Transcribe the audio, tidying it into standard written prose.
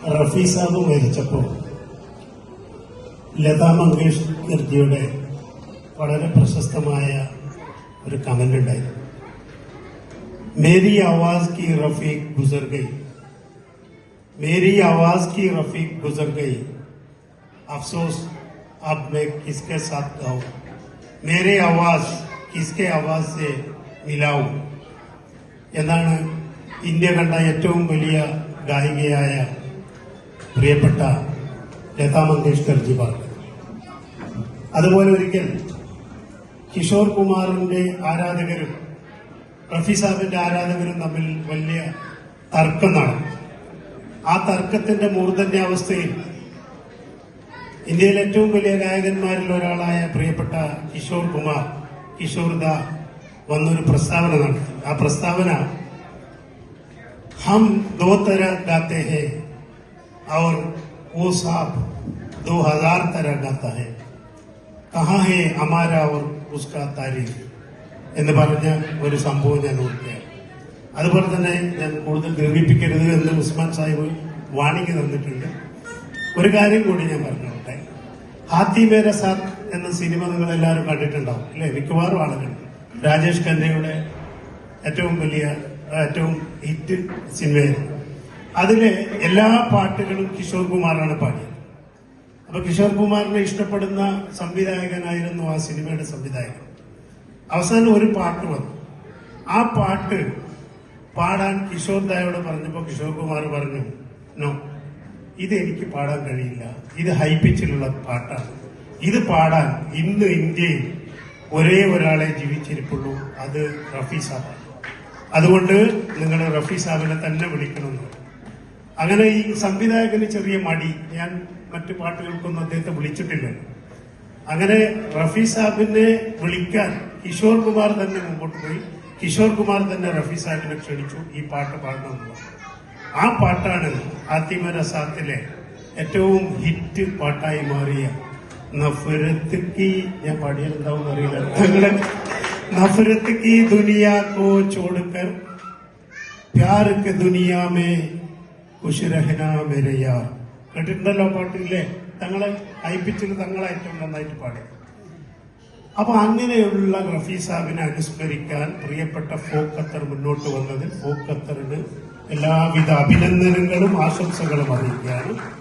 റഫി സാബ് മരിച്ചപ്പോൾ ലതാ മങ്കേഷ്കർജിയുടെ വളരെ പ്രശസ്തമായ ഒരു കമന്റ് ഉണ്ടായിരുന്നു. മേരി ആവാസ് की रफीक गुजर गई, मेरी आवाज की रफीक गुजर गई, अफसोस अब मैं किसके साथ गाऊं, मेरे आवाज किसके आवाज से मिलाऊं എന്നാണ് ഇന്ത്യ കണ്ട ഏറ്റവും വലിയ ഗായികയായ പ്രിയപ്പെട്ട ലതാ മങ്കേഷ്കർജി പറഞ്ഞത്. അതുപോലെ ഒരിക്കൽ കിഷോർ കുമാറിന്റെ ആരാധകരും റഫി സാഹിബിന്റെ ആരാധകരും തമ്മിൽ വലിയ തർക്കം നടന്നു. ആ തർക്കത്തിന്റെ മൂർധന്യാവസ്ഥയിൽ ഇന്ത്യയിലെ ഏറ്റവും വലിയ ഗായകന്മാരിൽ ഒരാളായ പ്രിയപ്പെട്ട കിഷോർ ദാ വന്നൊരു പ്രസ്താവന നടത്തി. ആ പ്രസ്താവന हम 2 तरह गाते हैं और वो साहब 2000 तरह गाता है, कहाँ है हमारा और उसका तारीफ എന്ന് പറഞ്ഞ ഒരു സംഭവം ഞാൻ ഓർക്കുകയാണ്. അതുപോലെ തന്നെ ഞാൻ കൂടുതൽ ദീർഘിപ്പിക്കരുത് എന്ന് ഉസ്മാൻ സാഹിബ് വാണിംഗ് തന്നിട്ടുണ്ട്. ഒരു കാര്യം കൂടി ഞാൻ പറഞ്ഞോട്ടെ. ഹാത്തി മേര സാത്ത് എന്ന സിനിമ നിങ്ങൾ എല്ലാവരും കണ്ടിട്ടുണ്ടാവും അല്ലെ? മിക്കവാറും ആളുകൾ രാജേഷ് ഖന്നയുടെ ഏറ്റവും ഹിറ്റ് സിനിമയായിരുന്നു. അതിലെ എല്ലാ പാട്ടുകളും കിഷോർ കുമാറാണ് പാടിയത്. അപ്പൊ കിഷോർ കുമാറിനെ ഇഷ്ടപ്പെടുന്ന സംവിധായകനായിരുന്നു ആ സിനിമയുടെ സംവിധായകൻ. അവസാനം ഒരു പാട്ട് വന്നു. ആ പാട്ട് പാടാൻ കിഷോർ ദായോട് പറഞ്ഞപ്പോ കിഷോർ കുമാർ പറഞ്ഞു, നോ, ഇത് എനിക്ക് പാടാൻ കഴിയില്ല, ഇത് ഹൈ പിച്ചിലുള്ള പാട്ടാണ്, ഇത് പാടാൻ ഇന്ന് ഇന്ത്യയിൽ ഒരേ ഒരാളെ ജീവിച്ചിരിപ്പുള്ളൂ, അത് റഫി സാബാണ്. അതുകൊണ്ട് നിങ്ങൾ റഫി സാബിനെ തന്നെ വിളിക്കണമെന്ന്. അങ്ങനെ ഈ സംവിധായകന് ചെറിയ മടി, ഞാൻ മറ്റു പാട്ടുകൾക്കൊന്നും അദ്ദേഹത്തെ വിളിച്ചിട്ടില്ല. അങ്ങനെ റഫി സാബിനെ വിളിക്കാൻ കിഷോർ കുമാർ തന്നെ മുമ്പോട്ട് പോയി. കിഷോർ കുമാർ തന്നെ റഫി സാബിനെ ക്ഷണിച്ചു, ഈ പാട്ട് പാടണമെന്ന് പറഞ്ഞു. ആ പാട്ടാണ് ആത്തിമര സാത്തിലെ ഏറ്റവും ഹിറ്റ് പാട്ടായി മാറിയ നഫ്രത്ത് കി, ഞാൻ പാടിയെന്താവും അറിയില്ല നിങ്ങളെ, नफरत की दुनिया को छोड़कर प्यार के दुनिया में खुश रहना मेरे यार. കേട്ടിട്ടുണ്ടല്ലോ പാട്ടില്ലേ? തങ്ങളെ ഹൈപ്പിച്ചിൽ തങ്ങളെ ഏറ്റവും നന്നായിട്ട് പാടി. അപ്പൊ അങ്ങനെയുള്ള റഫി സാഹിബിനെ അനുസ്മരിക്കാൻ പ്രിയപ്പെട്ട ഫോക്ക് ഖത്തർ മുന്നോട്ട് വന്നതിൽ ഫോക്ക് ഖത്തറിന് എല്ലാവിധ അഭിനന്ദനങ്ങളും ആശംസകളും അറിയിക്കുകയാണ്.